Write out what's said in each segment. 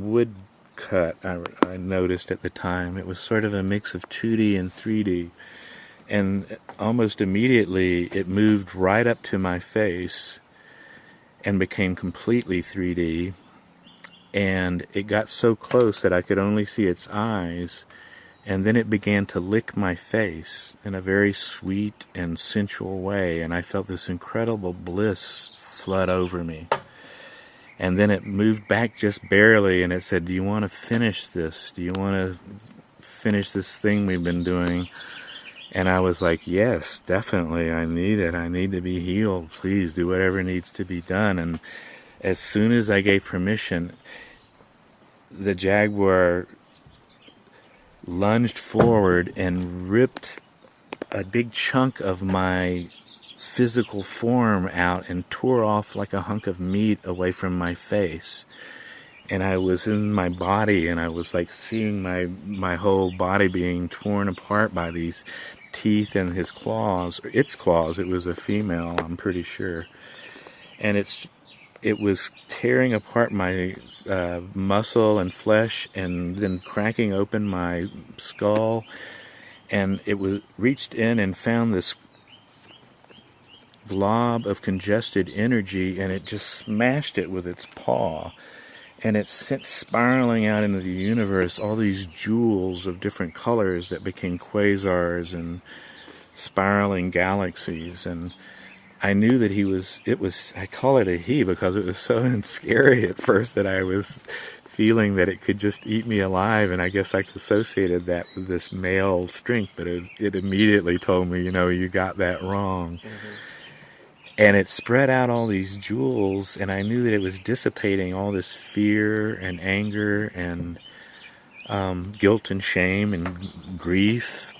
woodcut, I noticed at the time. It was sort of a mix of 2D and 3D. And almost immediately it moved right up to my face and became completely 3D. And it got so close that I could only see its eyes. And then it began to lick my face in a very sweet and sensual way. And I felt this incredible bliss flood over me. And then it moved back just barely, and it said, "Do you want to finish this? Do you want to finish this thing we've been doing?" And I was like, "Yes, definitely. I need it. I need to be healed. Please do whatever needs to be done." And as soon as I gave permission, the jaguar lunged forward and ripped a big chunk of my physical form out and tore off like a hunk of meat away from my face. And I was in my body, and I was like seeing my whole body being torn apart by these teeth and his claws, or its claws. It was a female, I'm pretty sure. And it was tearing apart my muscle and flesh, and then cracking open my skull. And it was reached in and found this glob of congested energy, and it just smashed it with its paw. And it sent spiraling out into the universe all these jewels of different colors that became quasars and spiraling galaxies. And I knew that I call it a he because it was so scary at first that I was feeling that it could just eat me alive. And I guess I associated that with this male strength, but it immediately told me, you got that wrong. Mm-hmm. And it spread out all these jewels, and I knew that it was dissipating all this fear and anger and guilt and shame and grief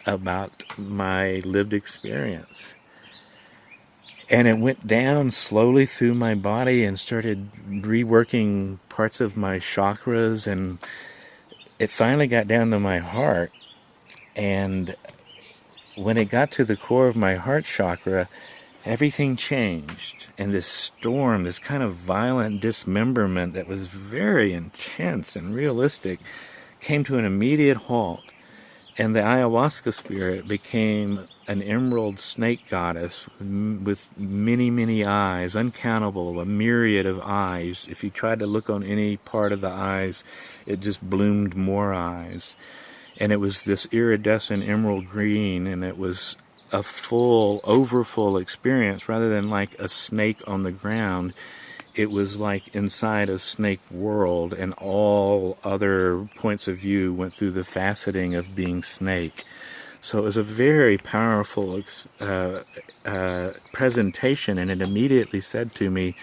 about my lived experience. And it went down slowly through my body and started reworking parts of my chakras, and it finally got down to my heart. And when it got to the core of my heart chakra, everything changed, and this storm, this kind of violent dismemberment that was very intense and realistic, came to an immediate halt, and the ayahuasca spirit became an emerald snake goddess with many, many eyes, uncountable, a myriad of eyes. If you tried to look on any part of the eyes, it just bloomed more eyes. And it was this iridescent emerald green, and it was a full, overfull experience rather than like a snake on the ground. It was like inside a snake world, and all other points of view went through the faceting of being snake. So it was a very powerful presentation, and it immediately said to me,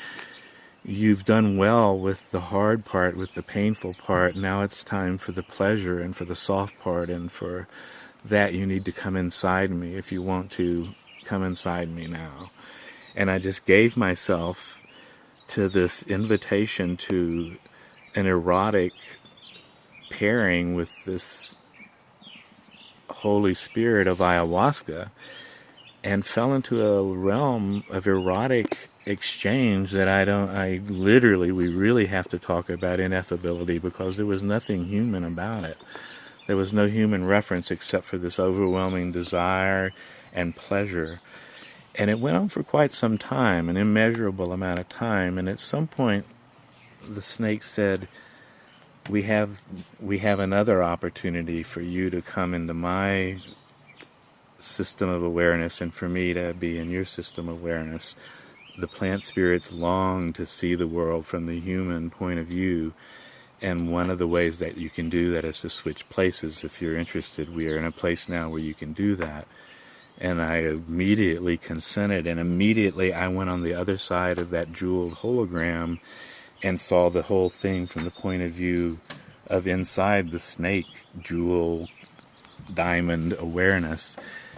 "You've done well with the hard part, with the painful part. Now it's time for the pleasure and for the soft part, and for that you need to come inside me if you want to come inside me now." And I just gave myself to this invitation to an erotic pairing with this Holy Spirit of ayahuasca, and fell into a realm of erotic exchange that we really have to talk about ineffability, because there was nothing human about it. There was no human reference except for this overwhelming desire and pleasure. And it went on for quite some time, an immeasurable amount of time. And at some point, the snake said, we have another opportunity for you to come into my system of awareness and for me to be in your system of awareness. The plant spirits long to see the world from the human point of view. And one of the ways that you can do that is to switch places. If you're interested, we are in a place now where you can do that. And I immediately consented, and immediately I went on the other side of that jeweled hologram and saw the whole thing from the point of view of inside the snake jewel diamond awareness.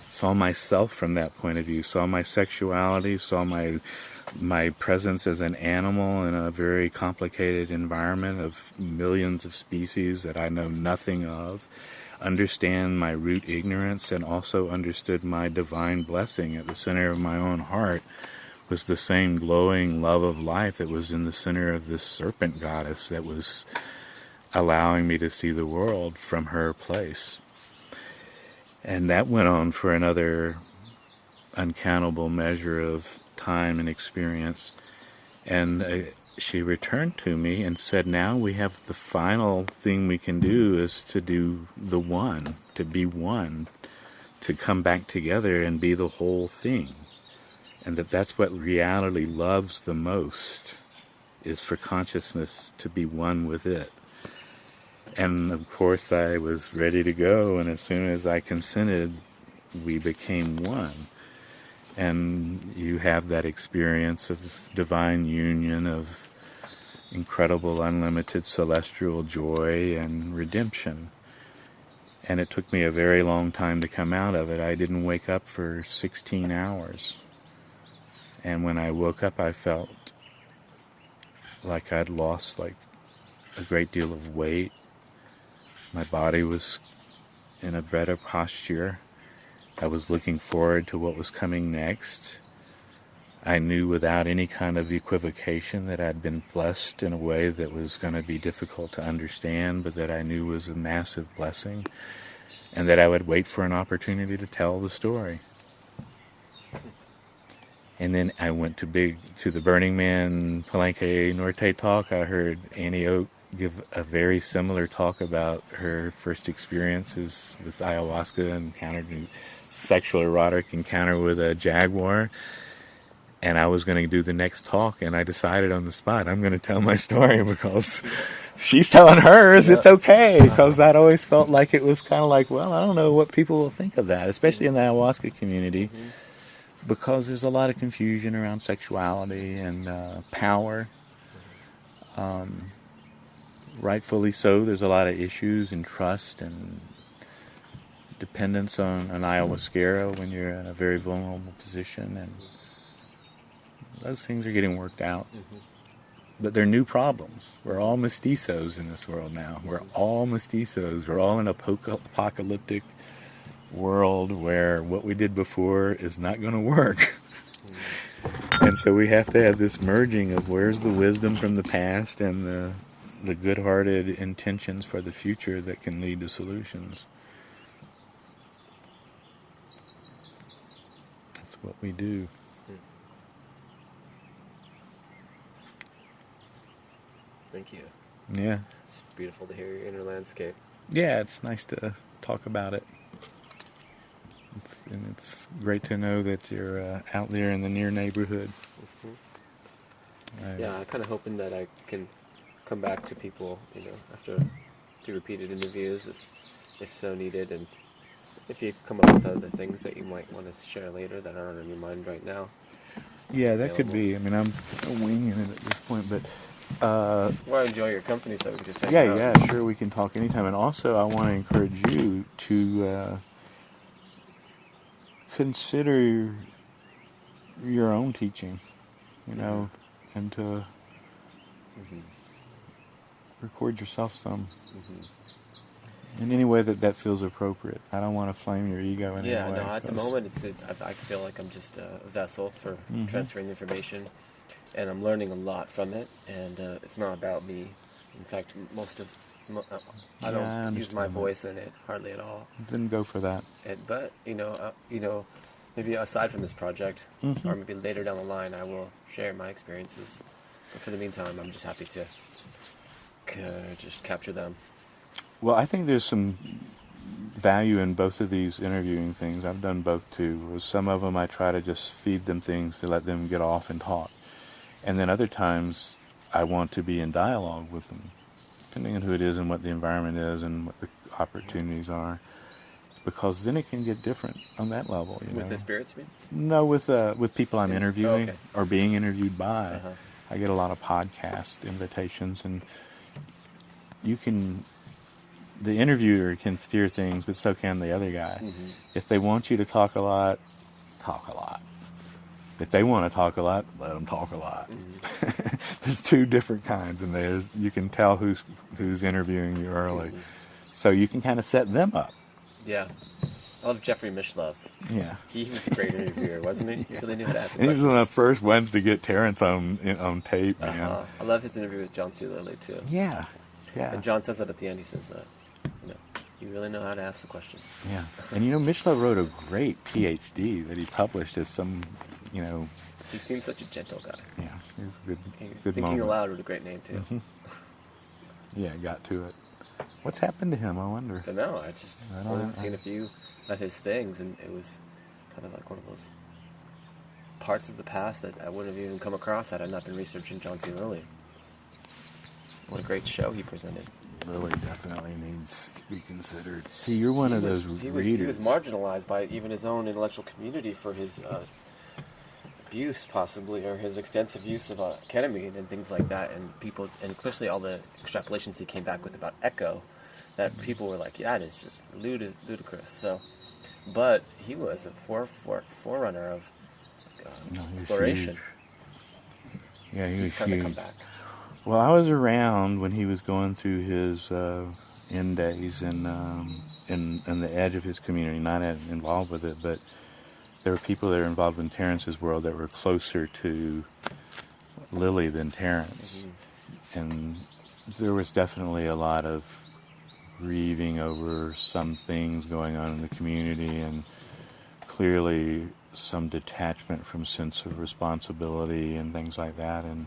Saw myself from that point of view, saw my sexuality, saw my presence as an animal in a very complicated environment of millions of species that I know nothing of, understand my root ignorance, and also understood my divine blessing at the center of my own heart was the same glowing love of life that was in the center of this serpent goddess that was allowing me to see the world from her place. And that went on for another uncountable measure of time and experience. And she returned to me and said, now we have the final thing we can do is to do the one, to be one, to come back together and be the whole thing. And that's what reality loves the most, is for consciousness to be one with it. And of course I was ready to go, and as soon as I consented, we became one. And you have that experience of divine union, of incredible, unlimited celestial joy and redemption. And it took me a very long time to come out of it. I didn't wake up for 16 hours. And when I woke up, I felt like I'd lost like a great deal of weight. My body was in a better posture. I was looking forward to what was coming next. I knew without any kind of equivocation that I'd been blessed in a way that was going to be difficult to understand, but that I knew was a massive blessing, and that I would wait for an opportunity to tell the story. And then I went to the Burning Man Palenque Norte talk. I heard Annie Oak give a very similar talk about her first experiences with ayahuasca and sexual erotic encounter with a jaguar. And I was going to do the next talk, and I decided on the spot, I'm going to tell my story because she's telling hers, it's okay. Because I'd always felt like it was kind of like, well, I don't know what people will think of that, especially in the ayahuasca community, because there's a lot of confusion around sexuality and power. Rightfully so, there's a lot of issues and trust and dependence on an ayahuasquero when you're in a very vulnerable position, and those things are getting worked out. But they're new problems. We're all mestizos in this world now. We're all mestizos. We're all in an apocalyptic world where what we did before is not going to work. And so we have to have this merging of where's the wisdom from the past and the good-hearted intentions for the future that can lead to solutions. That's what we do. Thank you. Yeah. It's beautiful to hear your inner landscape. Yeah, it's nice to talk about it. It's great to know that you're out there in the near neighborhood. Yeah, I'm kind of hoping that I can come back to people, after do repeated interviews if so needed, and if you've come up with other things that you might want to share later that aren't on your mind right now. Yeah, that could be. I mean, I'm winging it at this point, but well, I enjoy your company, so we can just hang out. Yeah, sure, we can talk anytime. And also, I want to encourage you to consider your own teaching, and to record yourself some in any way that feels appropriate. I don't want to flame your ego in any way. Yeah, no, at the moment, I feel like I'm just a vessel for transferring information. And I'm learning a lot from it, and it's not about me. In fact, I don't use my voice in it hardly at all. Then go for that. But maybe aside from this project, or maybe later down the line, I will share my experiences. But for the meantime, I'm just happy to just capture them. Well, I think there's some value in both of these interviewing things. I've done both too. Some of them I try to just feed them things to let them get off and talk. And then other times, I want to be in dialogue with them, depending on who it is and what the environment is and what the opportunities are, because then it can get different on that level. With the spirits, you mean? No, with people I'm interviewing or being interviewed by. I get a lot of podcast invitations, and the interviewer can steer things, but so can the other guy. If they want you to talk a lot, talk a lot. If they want to talk a lot, let them talk a lot. There's two different kinds, and you can tell who's interviewing you early. So you can kind of set them up. Yeah. I love Jeffrey Mishlove. Yeah. He was a great interviewer, wasn't he? He really knew how to ask questions. He was one of the first ones to get Terrence on tape, man. I love his interview with John C. Lilly, too. Yeah. Yeah. And John says that at the end. He says, you know, you really know how to ask the questions. Yeah. And Michelot wrote a great PhD that he published as some, He seems such a gentle guy. yeah, it was a good Thinking moment. Aloud was a great name, too. Mm-hmm. Yeah, got to it. What's happened to him, I wonder? I don't know. I've only seen a few of his things, and it was kind of like one of those parts of the past that I wouldn't have even come across had I not been researching John C. Lilly. What a great show he presented. Lilly definitely needs to be considered. See, you're one of those readers. He was marginalized by even his own intellectual community for his abuse, possibly, or his extensive use of ketamine and things like that. And people, and especially all the extrapolations he came back with about Echo, that people were like, yeah, it is just ludicrous. So, but he was a forerunner of exploration. Yeah, he was kind of huge. come back. Well, I was around when he was going through his end days and the edge of his community, not involved with it, but there were people that were involved in Terrence's world that were closer to Lilly than Terrence. Mm-hmm. And there was definitely a lot of grieving over some things going on in the community, and clearly some detachment from sense of responsibility and things like that. And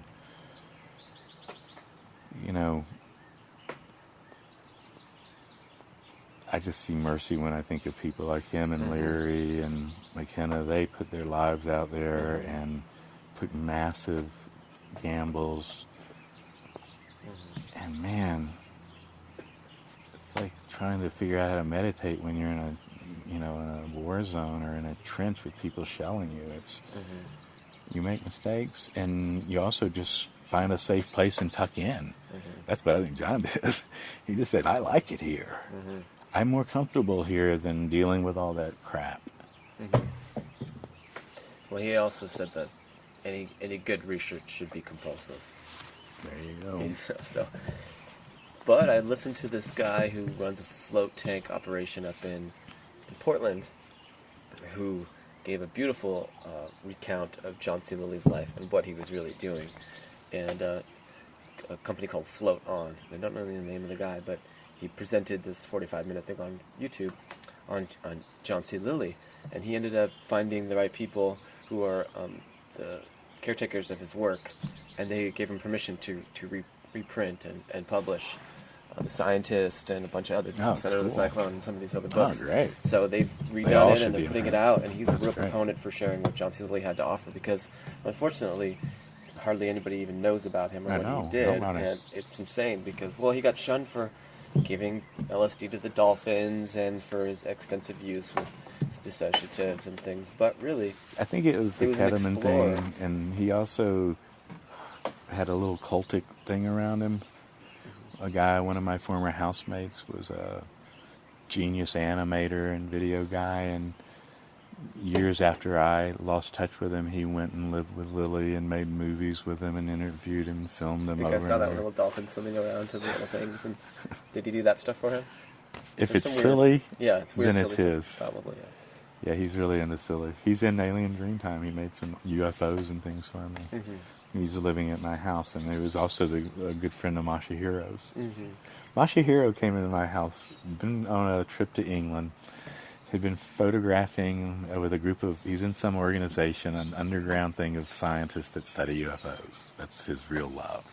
I just see mercy when I think of people like him and Larry and McKenna. They put their lives out there and took massive gambles. And man, it's like trying to figure out how to meditate when you're in a war zone or in a trench with people shelling you. It's you make mistakes, and you also just find a safe place and tuck in. That's what I think John did. He just said, I like it here. I'm more comfortable here than dealing with all that crap. Well, he also said that any good research should be compulsive. There you go. But I listened to this guy who runs a float tank operation up in Portland, who gave a beautiful recount of John C. Lilly's life and what he was really doing. And a company called Float On. I don't know the name of the guy, but he presented this 45-minute thing on YouTube on John C. Lilly, and he ended up finding the right people who are the caretakers of his work, and they gave him permission to reprint and publish The Scientist and a bunch of other Center of the Cyclone and some of these other books. Oh, great. So they've redone it and they're putting it out, and he's a real proponent for sharing what John C. Lilly had to offer, because unfortunately hardly anybody even knows about him or what he did, and it's insane because, well, he got shunned for giving LSD to the dolphins and for his extensive use with dissociatives and things, but really I think it was the ketamine thing, and he also had a little cultic thing around him. One of my former housemates was a genius animator and video guy, and years after I lost touch with him, he went and lived with Lilly and made movies with him and interviewed him and filmed them. I saw that little dolphin swimming around to the little things. And did he do that stuff for him? If it's silly, it's weird, then it's his. Probably, yeah. He's really into silly. He's in Alien Dreamtime. He made some UFOs and things for me. He's living at my house, and he was also a good friend of Mashahiro's. Masahiro came into my house, been on a trip to England, had been photographing with a group of, he's in some organization, an underground thing of scientists that study UFOs. That's his real love.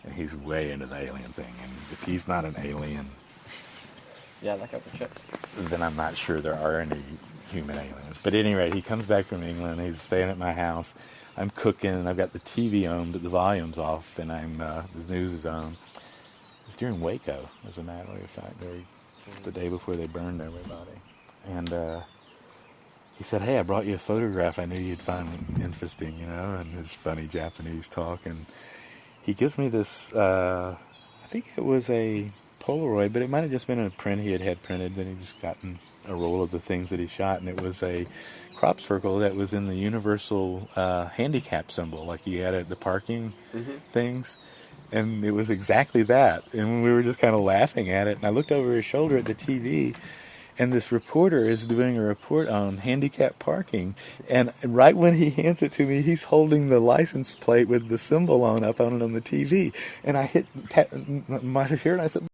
And he's way into the alien thing. And if he's not an alien, that guy's a trip, then I'm not sure there are any human aliens. But at any rate, he comes back from England, he's staying at my house. I'm cooking, and I've got the TV on, but the volume's off, and the news is on. It was during Waco, as a matter of fact, the day before they burned everybody. And he said, hey, I brought you a photograph I knew you'd find interesting, and his funny Japanese talk. And he gives me this, I think it was a Polaroid, but it might have just been a print he had printed. Then he just gotten a roll of the things that he shot, and it was a crop circle that was in the universal handicap symbol, like you had at the parking things. And it was exactly that. And we were just kind of laughing at it. And I looked over his shoulder at the TV, and this reporter is doing a report on handicap parking, and right when he hands it to me, he's holding the license plate with the symbol on up on it on the TV, and I hit my hair and I said,